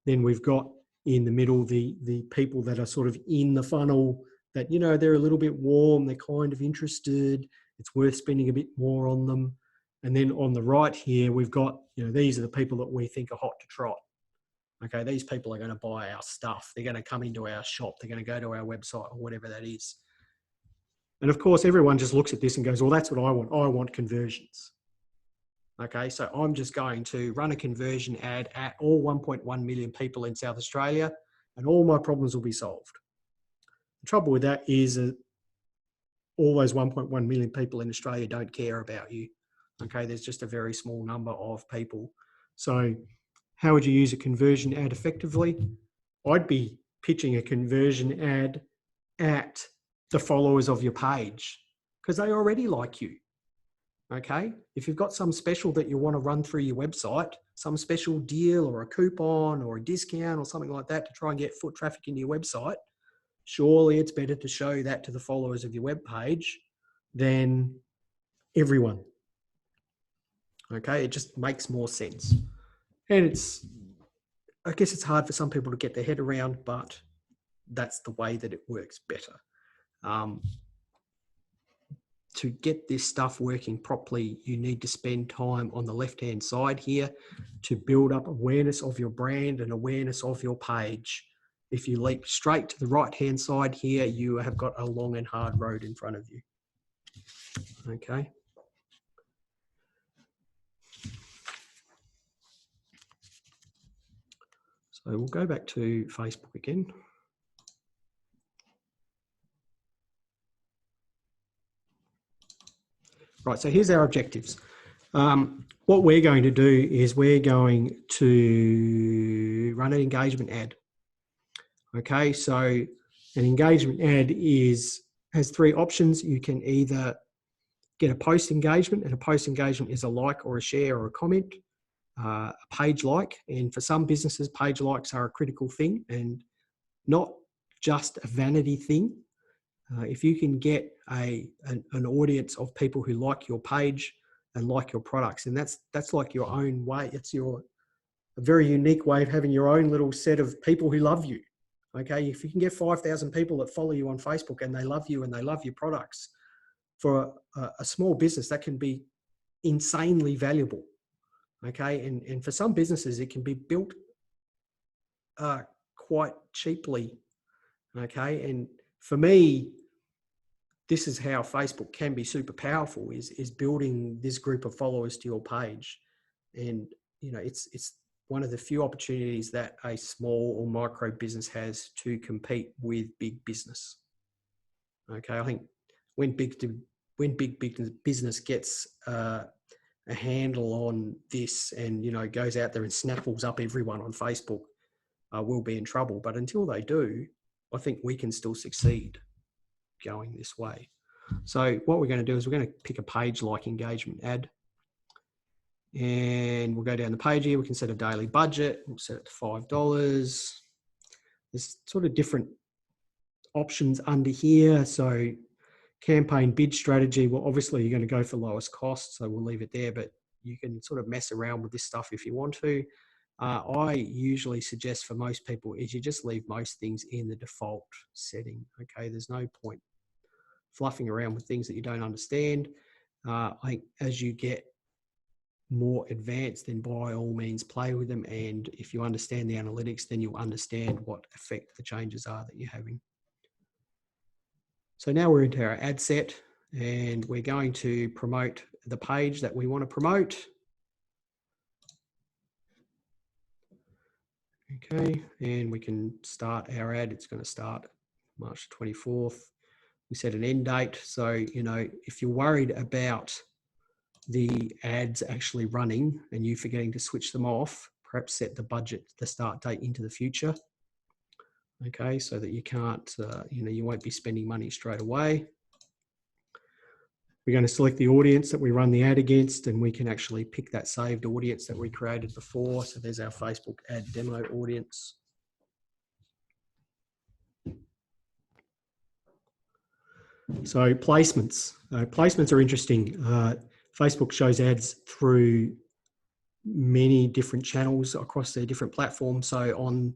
Then we've got in the middle the people that are sort of in the funnel that, you know, they're a little bit warm, they're kind of interested, it's worth spending a bit more on them. And then on the right here, we've got, you know, these are the people that we think are hot to trot. Okay, these people are going to buy our stuff. They're going to come into our shop. They're going to go to our website or whatever that is. And of course, everyone just looks at this and goes, well, that's what I want. I want conversions. Okay, so I'm just going to run a conversion ad at all 1.1 million people in South Australia, and all my problems will be solved. The trouble with that is that all those 1.1 million people in Australia don't care about you. Okay, there's just a very small number of people. So how would you use a conversion ad effectively? I'd be pitching a conversion ad at the followers of your page because they already like you. Okay, if you've got some special that you want to run through your website, some special deal or a coupon or a discount or something like that to try and get foot traffic into your website, surely it's better to show that to the followers of your web page than everyone. Okay, it just makes more sense. And I guess it's hard for some people to get their head around, but that's the way that it works better. To get this stuff working properly, you need to spend time on the left-hand side here to build up awareness of your brand and awareness of your page. If you leap straight to the right-hand side here, you have got a long and hard road in front of you. Okay. So we'll go back to Facebook again. Right, so here's our objectives. What we're going to do is we're going to run an engagement ad. Okay, so an engagement ad has 3 options. You can either get a post engagement, and a post engagement is a like or a share or a comment, a page like, and for some businesses, page likes are a critical thing and not just a vanity thing. If you can get an audience of people who like your page and like your products, and that's like your own way. It's your very unique way of having your own little set of people who love you. Okay, if you can get 5,000 people that follow you on Facebook and they love you and they love your products, for a small business, that can be insanely valuable. Okay, and for some businesses, it can be built quite cheaply. Okay, and for me, this is how Facebook can be super powerful, is building this group of followers to your page. And, you know, it's one of the few opportunities that a small or micro business has to compete with big business. Okay, I think when big business gets a handle on this and, you know, goes out there and snaffles up everyone on Facebook, we'll be in trouble. But until they do, I think we can still succeed going this way. So what we're going to do is we're going to pick a page like engagement ad. And we'll go down the page here. We can set a daily budget. We'll set it to $5. There's sort of different options under here. So campaign bid strategy, well, obviously you're going to go for lowest cost, so we'll leave it there, but you can sort of mess around with this stuff if you want to. I usually suggest for most people is you just leave most things in the default setting. Okay, there's no point fluffing around with things that you don't understand. I think as you get more advanced, then by all means play with them, and if you understand the analytics, then you'll understand what effect the changes are that you're having. So now we're into our ad set, and we're going to promote the page that we want to promote. Okay, and we can start our ad. It's going to start March 24th. We set an end date. So, you know, if you're worried about the ads actually running and you forgetting to switch them off, perhaps set the budget, the start date into the future. Okay, so that you can't, you know, you won't be spending money straight away. We're going to select the audience that we run the ad against, and we can actually pick that saved audience that we created before. So there's our Facebook ad demo audience. So placements. Placements are interesting. Facebook shows ads through many different channels across their different platforms. So on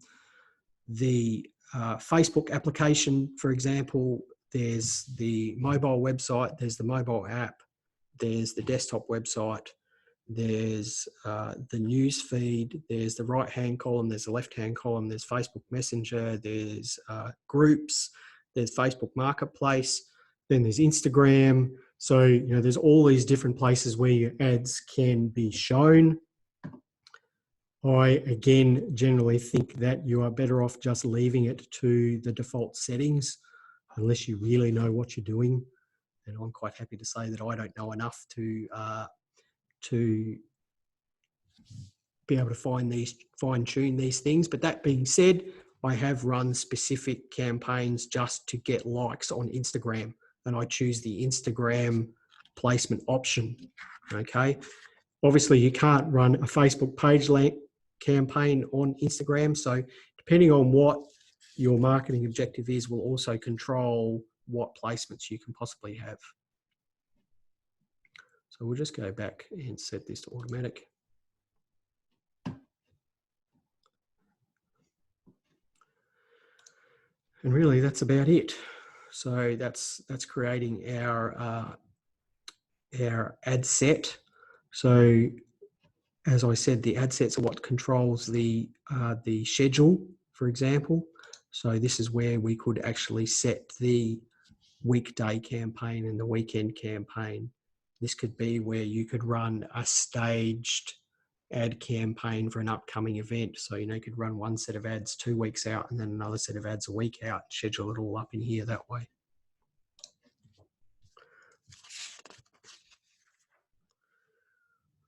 the Facebook application, for example, there's the mobile website, there's the mobile app, there's the desktop website, there's the news feed, there's the right-hand column, there's the left-hand column, there's Facebook Messenger, there's groups, there's Facebook Marketplace, then there's Instagram. So, you know, there's all these different places where your ads can be shown. I, again, generally think that you are better off just leaving it to the default settings unless you really know what you're doing. And I'm quite happy to say that I don't know enough to be able to fine-tune these things. But that being said, I have run specific campaigns just to get likes on Instagram, and I choose the Instagram placement option. Okay. Obviously, you can't run a Facebook page link campaign on Instagram. So depending on what your marketing objective is, will also control what placements you can possibly have. So we'll just go back and set this to automatic. And really that's about it. So that's creating our ad set. So as I said, the ad sets are what controls the schedule, for example. So this is where we could actually set the weekday campaign and the weekend campaign. This could be where you could run a staged ad campaign for an upcoming event. So, you know, you could run one set of ads 2 weeks out and then another set of ads a week out, schedule it all up in here that way.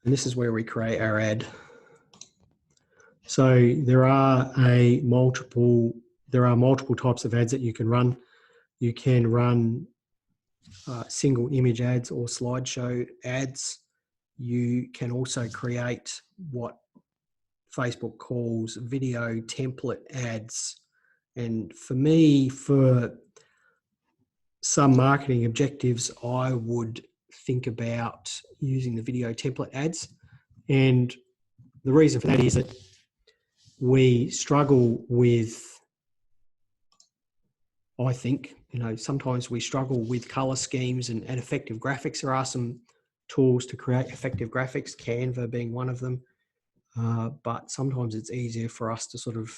And this is where we create our ad. So there are multiple types of ads that you can run. You can run single image ads or slideshow ads. You can also create what Facebook calls video template ads. And for me, for some marketing objectives, I would think about using the video template ads. And the reason for that is that we struggle with, I think, sometimes we struggle with color schemes and effective graphics. There are some tools to create effective graphics, Canva being one of them. But sometimes it's easier for us to sort of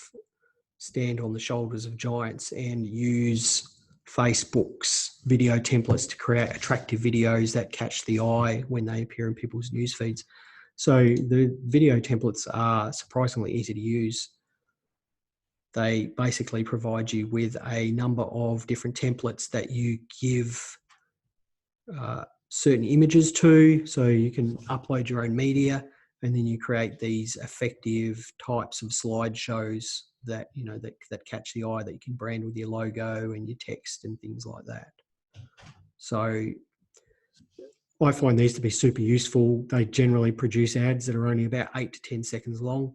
stand on the shoulders of giants and use Facebook's video templates to create attractive videos that catch the eye when they appear in people's news feeds. So the video templates are surprisingly easy to use. They basically provide you with a number of different templates that you give certain images to, so you can upload your own media, and then you create these effective types of slideshows that that catch the eye, that you can brand with your logo and your text and things like that. So I find these to be super useful. They generally produce ads that are only about 8 to 10 seconds long,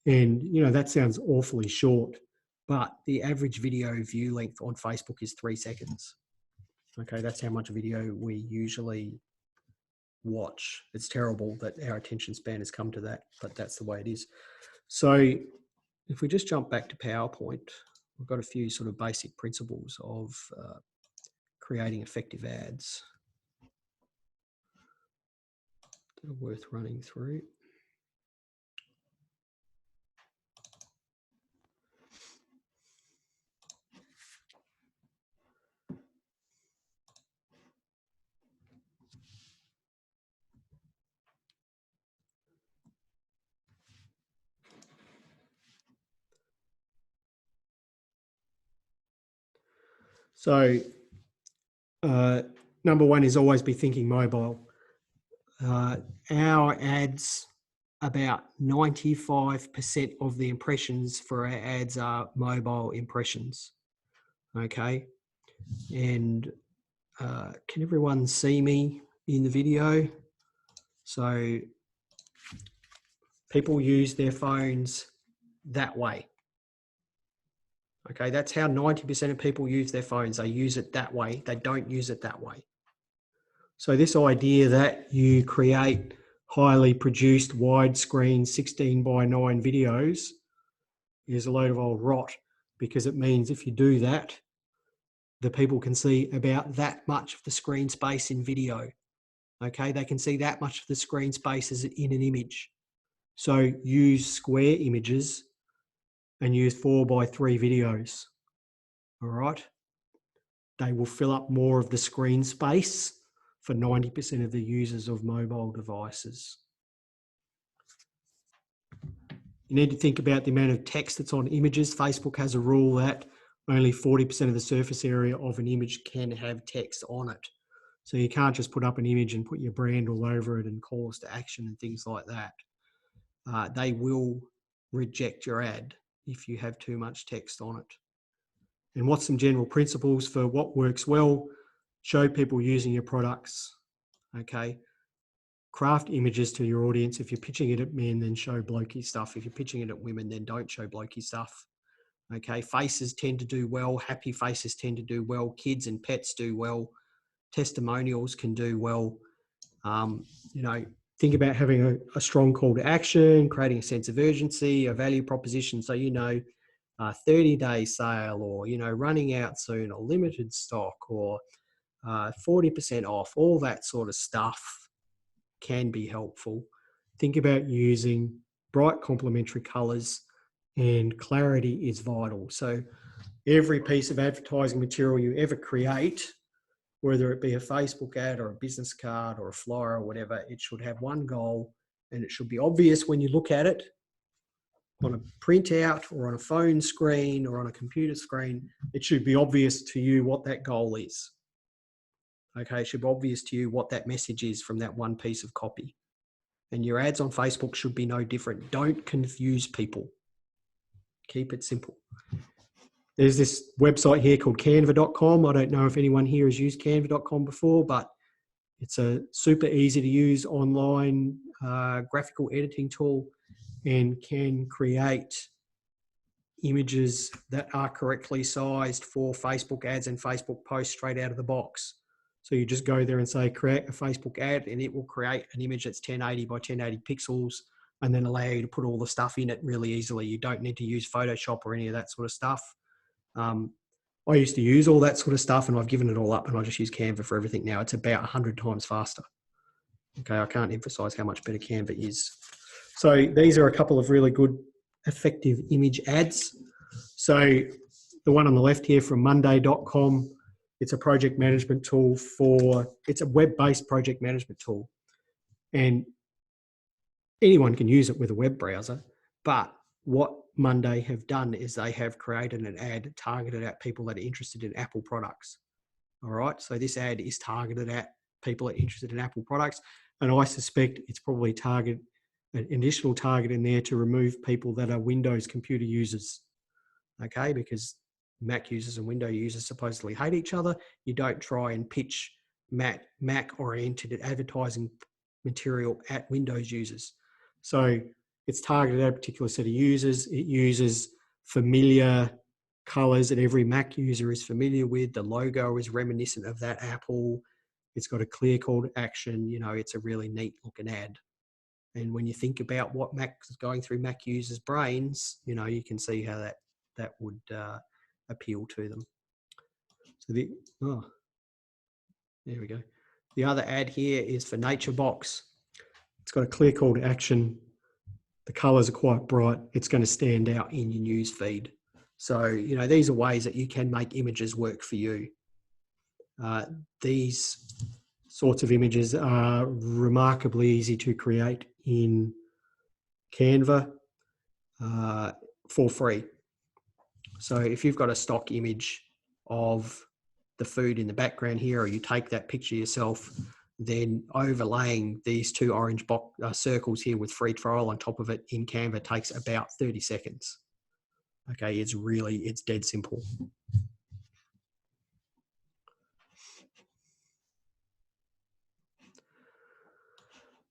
and that sounds awfully short, but the average video view length on Facebook is 3 seconds. Okay, that's how much video we usually watch. It's terrible that our attention span has come to that, but that's the way it is. So if we just jump back to PowerPoint, we've got a few sort of basic principles of creating effective ads that are worth running through. So number one is always be thinking mobile. Our ads, about 95% of the impressions for our ads are mobile impressions. Okay. And can everyone see me in the video? So people use their phones that way. Okay, that's how 90% of people use their phones. They use it that way. They don't use it that way. So this idea that you create highly produced widescreen 16:9 videos is a load of old rot, because it means if you do that, the people can see about that much of the screen space in video. Okay, they can see that much of the screen space as in an image. So use square images and use 4:3 videos. All right. They will fill up more of the screen space for 90% of the users of mobile devices. You need to think about the amount of text that's on images. Facebook has a rule that only 40% of the surface area of an image can have text on it. So you can't just put up an image and put your brand all over it and calls to action and things like that. They will reject your ad if you have too much text on it. And what's some general principles for what works well? Show people using your products. Okay. Craft images to your audience. If you're pitching it at men, then show blokey stuff. If you're pitching it at women, then don't show blokey stuff. Okay. Faces tend to do well. Happy faces tend to do well. Kids and pets do well. Testimonials can do well. Think about having a strong call to action, creating a sense of urgency, a value proposition. So, 30-day sale, or, running out soon, or limited stock, or 40% off, all that sort of stuff can be helpful. Think about using bright complementary colors, and clarity is vital. So every piece of advertising material you ever create, whether it be a Facebook ad or a business card or a flyer or whatever, it should have one goal, and it should be obvious when you look at it on a printout or on a phone screen or on a computer screen. It should be obvious to you what that goal is. Okay, it should be obvious to you what that message is from that one piece of copy. And your ads on Facebook should be no different. Don't confuse people. Keep it simple. There's this website here called canva.com. I don't know if anyone here has used canva.com before, but it's a super easy to use online graphical editing tool, and can create images that are correctly sized for Facebook ads and Facebook posts straight out of the box. So you just go there and say, create a Facebook ad, and it will create an image that's 1080 by 1080 pixels and then allow you to put all the stuff in it really easily. You don't need to use Photoshop or any of that sort of stuff. I used to use all that sort of stuff, and I've given it all up, and I just use Canva for everything now. It's about 100 times faster. Okay, I can't emphasize how much better Canva is. So these are a couple of really good, effective image ads. So the one on the left here from Monday.com, it's a project management tool it's a web-based project management tool. And anyone can use it with a web browser, but what Monday have done is they have created an ad targeted at people that are interested in Apple products. All right, so this ad is targeted at people that are interested in Apple products, and I suspect it's probably an additional target in there to remove people that are Windows computer users. Okay, because Mac users and Windows users supposedly hate each other. You don't try and pitch Mac-oriented advertising material at Windows users. So it's targeted at a particular set of users. It uses familiar colors that every Mac user is familiar with. The logo is reminiscent of that Apple. It's got a clear call to action. You know, it's a really neat looking ad. And when you think about what Mac is going through Mac users' brains, you know, you can see how that would appeal to them. So there we go. The other ad here is for NatureBox. It's got a clear call to action. The colors are quite bright. It's going to stand out in your news feed. So, you know, these are ways that you can make images work for you. These sorts of images are remarkably easy to create in Canva for free. So if you've got a stock image of the food in the background here, or you take that picture yourself, then overlaying these two orange circles here with free trial on top of it in Canva takes about 30 seconds. Okay, it's dead simple.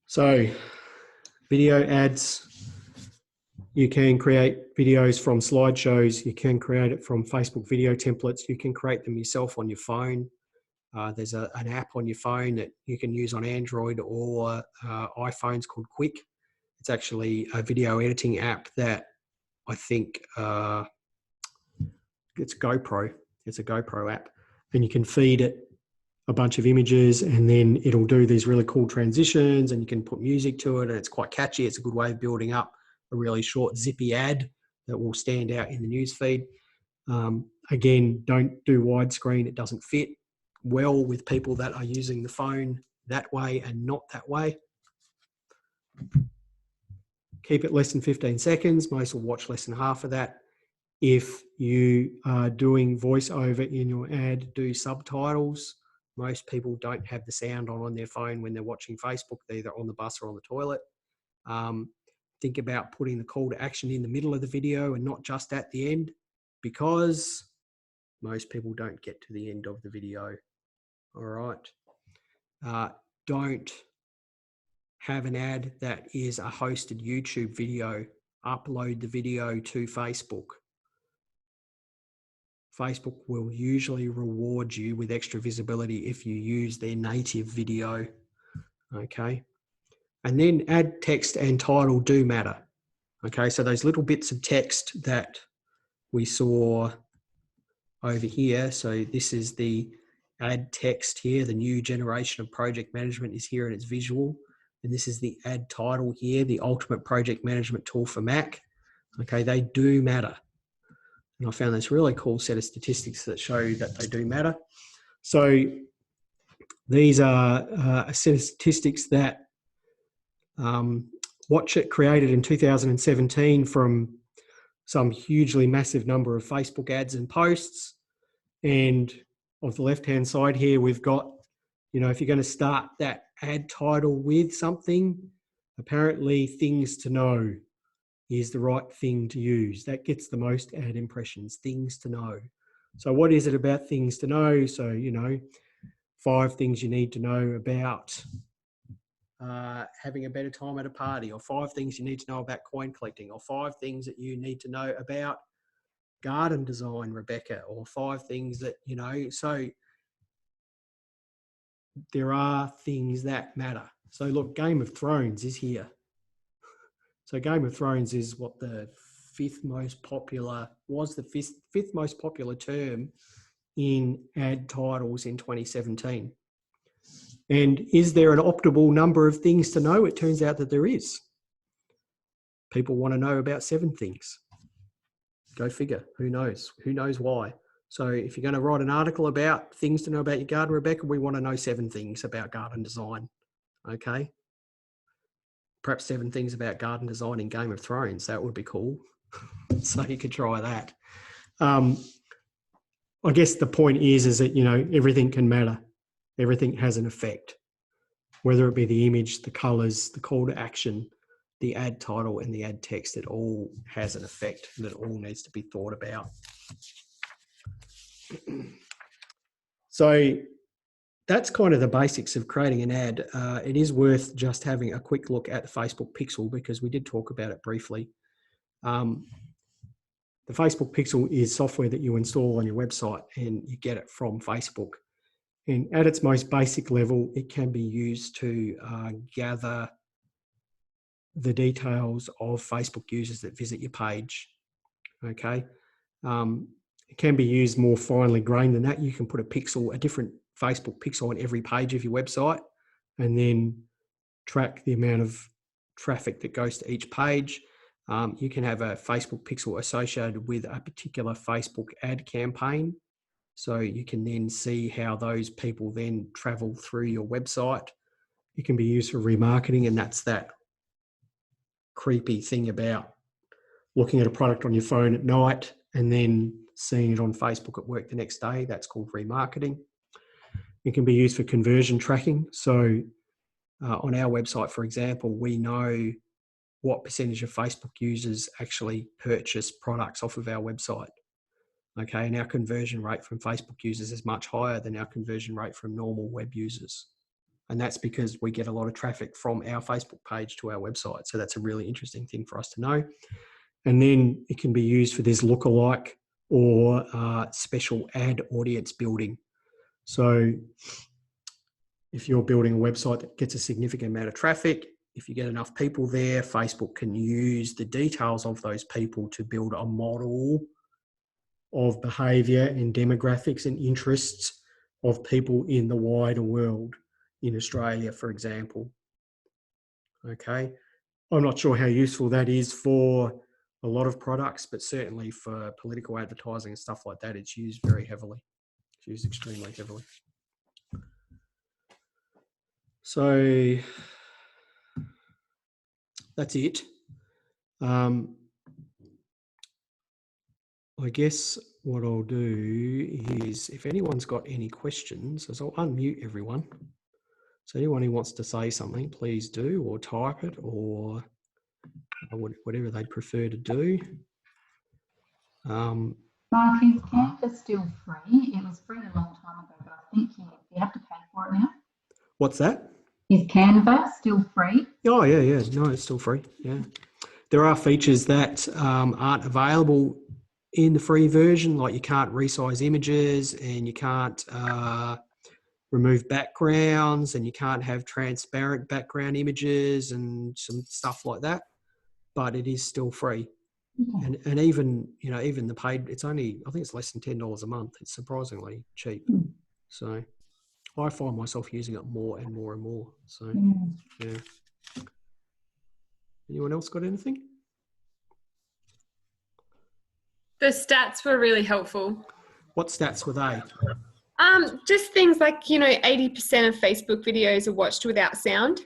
So video ads, you can create videos from slideshows. You can create it from Facebook video templates. You can create them yourself on your phone. There's an app on your phone that you can use on Android or iPhones called Quick. It's actually a video editing app that I think it's GoPro. It's a GoPro app, and you can feed it a bunch of images, and then it'll do these really cool transitions, and you can put music to it, and it's quite catchy. It's a good way of building up a really short, zippy ad that will stand out in the newsfeed. Again, don't do widescreen. It doesn't fit well with people that are using the phone that way and not that way. Keep it less than 15 seconds. Most will watch less than half of that. If you are doing voiceover in your ad, do subtitles. Most people don't have the sound on their phone when they're watching Facebook. They're either on the bus or on the toilet. Think about putting the call to action in the middle of the video and not just at the end, because most people don't get to the end of the video. All right. Don't have an ad that is a hosted YouTube video. Upload the video to Facebook. Facebook will usually reward you with extra visibility if you use their native video. Okay. And then ad text and title do matter. Okay. So those little bits of text that we saw over here. So this is the ad text here. The new generation of project management is here and it's visual. And this is the ad title here, the ultimate project management tool for Mac. Okay. They do matter. And I found this really cool set of statistics that show that they do matter. So these are a set of statistics that Watchit created in 2017 from some hugely massive number of Facebook ads and posts. And on the left-hand side here, we've got, you know, if you're going to start that ad title with something, apparently things to know is the right thing to use. That gets the most ad impressions, things to know. So what is it about things to know? So, you know, 5 things you need to know about having a better time at a party, or 5 things you need to know about coin collecting, or 5 things that you need to know about garden design, Rebecca, or 5 things that, you know, so there are things that matter. So look, Game of Thrones is here. So Game of Thrones is what the fifth most popular term in ad titles in 2017. And is there an optimal number of things to know? It turns out that there is. People want to know about 7 things. Go figure. Who knows? Who knows why? So if you're going to write an article about things to know about your garden, Rebecca, we want to know 7 things about garden design. Okay? Perhaps 7 things about garden design in Game of Thrones. That would be cool. So you could try that. I guess the point is that, everything can matter. Everything has an effect, whether it be the image, the colours, the call to action, the ad title and the ad text. It all has an effect that all needs to be thought about. So that's kind of the basics of creating an ad. It is worth just having a quick look at the Facebook Pixel because we did talk about it briefly. The Facebook Pixel is software that you install on your website and you get it from Facebook. And at its most basic level, it can be used to gather the details of Facebook users that visit your page. Okay. It can be used more finely grained than that. You can put a different Facebook pixel on every page of your website and then track the amount of traffic that goes to each page. You can have a Facebook pixel associated with a particular Facebook ad campaign. So you can then see how those people then travel through your website. It can be used for remarketing, and that's that creepy thing about looking at a product on your phone at night and then seeing it on Facebook at work the next day. That's called remarketing. It can be used for conversion tracking. So on our website, for example, we know what percentage of Facebook users actually purchase products off of our website. Okay, and our conversion rate from Facebook users is much higher than our conversion rate from normal web users. And that's because we get a lot of traffic from our Facebook page to our website. So that's a really interesting thing for us to know. And then it can be used for this lookalike or special ad audience building. So if you're building a website that gets a significant amount of traffic, if you get enough people there, Facebook can use the details of those people to build a model of behaviour and demographics and interests of people in the wider world, in Australia, for example. Okay. I'm not sure how useful that is for a lot of products, but certainly for political advertising and stuff like that, it's used very heavily. It's used extremely heavily. So that's it. I guess what I'll do is, if anyone's got any questions, I'll unmute everyone. So anyone who wants to say something, please do, or type it, or whatever they prefer to do. Mark, is Canva still free? It was free a long time ago, but I think you have to pay for it now. What's that? Is Canva still free? Oh, yeah. No, it's still free. Yeah. There are features that aren't available in the free version, like you can't resize images and you can't remove backgrounds and you can't have transparent background images and some stuff like that. But it is still free. Okay. And even, even the paid, it's only, I think it's less than $10 a month. It's surprisingly cheap. So I find myself using it more and more and more. So, yeah. Anyone else got anything? The stats were really helpful. What stats were they? Just things like, 80% of Facebook videos are watched without sound.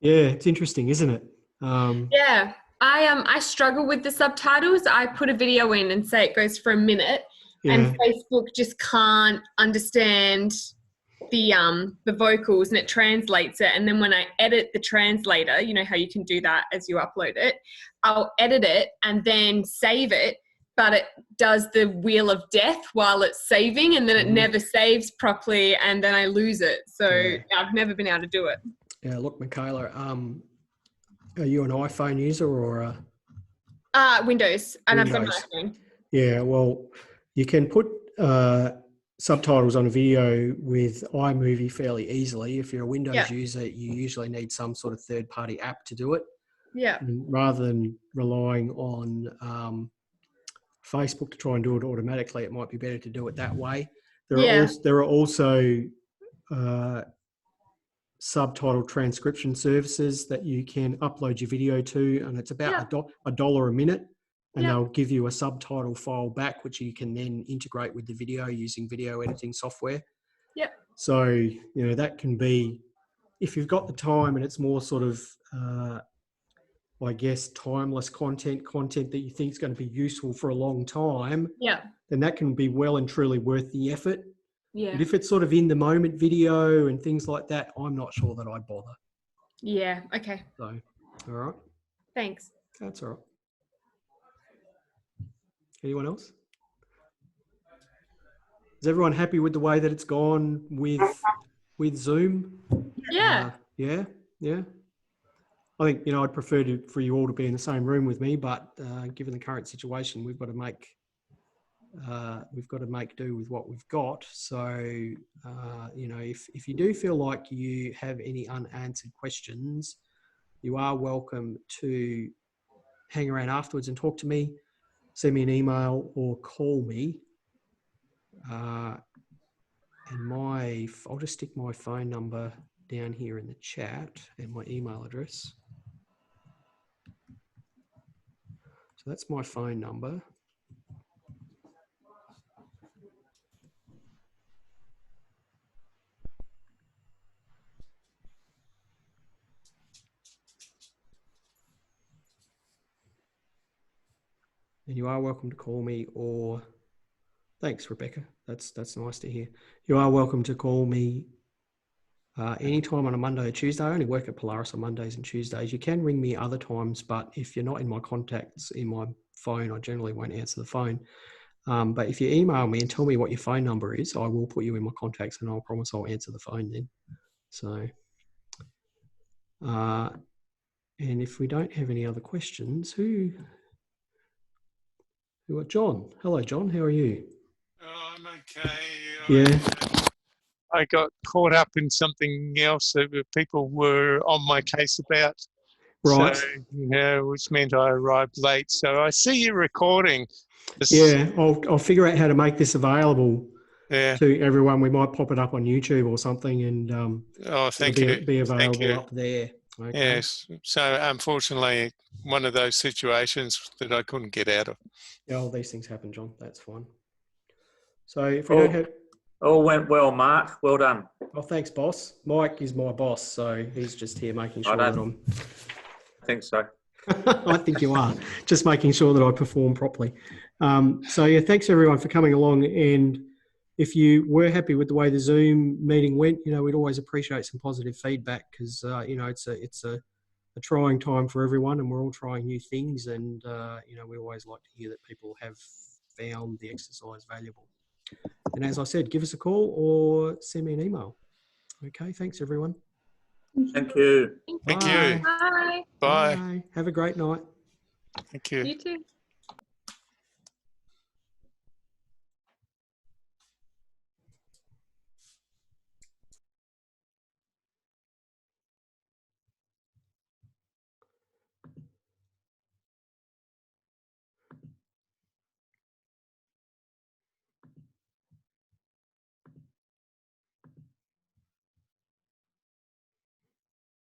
Yeah, it's interesting, isn't it? Yeah. I struggle with the subtitles. I put a video in and say it goes for a minute, and Facebook just can't understand the vocals, and it translates it. And then when I edit the translator, you know how you can do that as you upload it, I'll edit it and then save it, but it does the wheel of death while it's saving, and then it never saves properly, and then I lose it. So I've never been able to do it. Yeah, look, Michaela, are you an iPhone user or Windows, and I've got an iPhone. Yeah, well, you can put subtitles on a video with iMovie fairly easily. If you're a Windows user, you usually need some sort of third-party app to do it. Yeah. And rather than relying on Facebook to try and do it automatically, it might be better to do it that way. There are also subtitle transcription services that you can upload your video to, and it's about $1 a minute, and they'll give you a subtitle file back, which you can then integrate with the video using video editing software. Yep. So, you know, that can be, if you've got the time and it's more sort of, I guess, timeless content that you think is going to be useful for a long time, then that can be well and truly worth the effort. Yeah. But if it's sort of in the moment video and things like that, I'm not sure that I'd bother. Yeah. Okay. So, all right. Thanks. That's all right. Anyone else? Is everyone happy with the way that it's gone with Zoom? Yeah. Yeah. I think, you know, I'd prefer for you all to be in the same room with me, but given the current situation, we've got to make do with what we've got. So, you know, if you do feel like you have any unanswered questions, you are welcome to hang around afterwards and talk to me, send me an email or call me. And I'll just stick my phone number down here in the chat and my email address. So that's my phone number. And you are welcome to call me, or thanks, Rebecca. That's nice to hear. You are welcome to call me anytime on a Monday or Tuesday. I only work at Polaris on Mondays and Tuesdays. You can ring me other times, but if you're not in my contacts in my phone, I generally won't answer the phone. But if you email me and tell me what your phone number is, I will put you in my contacts, and I'll promise I'll answer the phone then. So, and if we don't have any other questions, John. Hello, John. How are you? Oh, I'm okay. Yeah. I got caught up in something else that people were on my case about. Right. So, which meant I arrived late. So I see you recording. Yeah, I'll figure out how to make this available to everyone. We might pop it up on YouTube or something, and thank you. Be available up there. Okay. Yes. So unfortunately, one of those situations that I couldn't get out of. Yeah, all these things happen, John. That's fine. So if we don't have... All went well, Mark. Well done. Oh, thanks, boss. Mike is my boss, so he's just here making sure that I'm... I think so. I think you are. Just making sure that I perform properly. So yeah, thanks everyone for coming along. And if you were happy with the way the Zoom meeting went, you know, we'd always appreciate some positive feedback, because you know, it's a trying time for everyone, and we're all trying new things. And you know, we always like to hear that people have found the exercise valuable. And as I said, give us a call or send me an email. Okay, thanks everyone. Thank you. Thank you. Bye. Bye. Bye. Have a great night. Thank you. You too.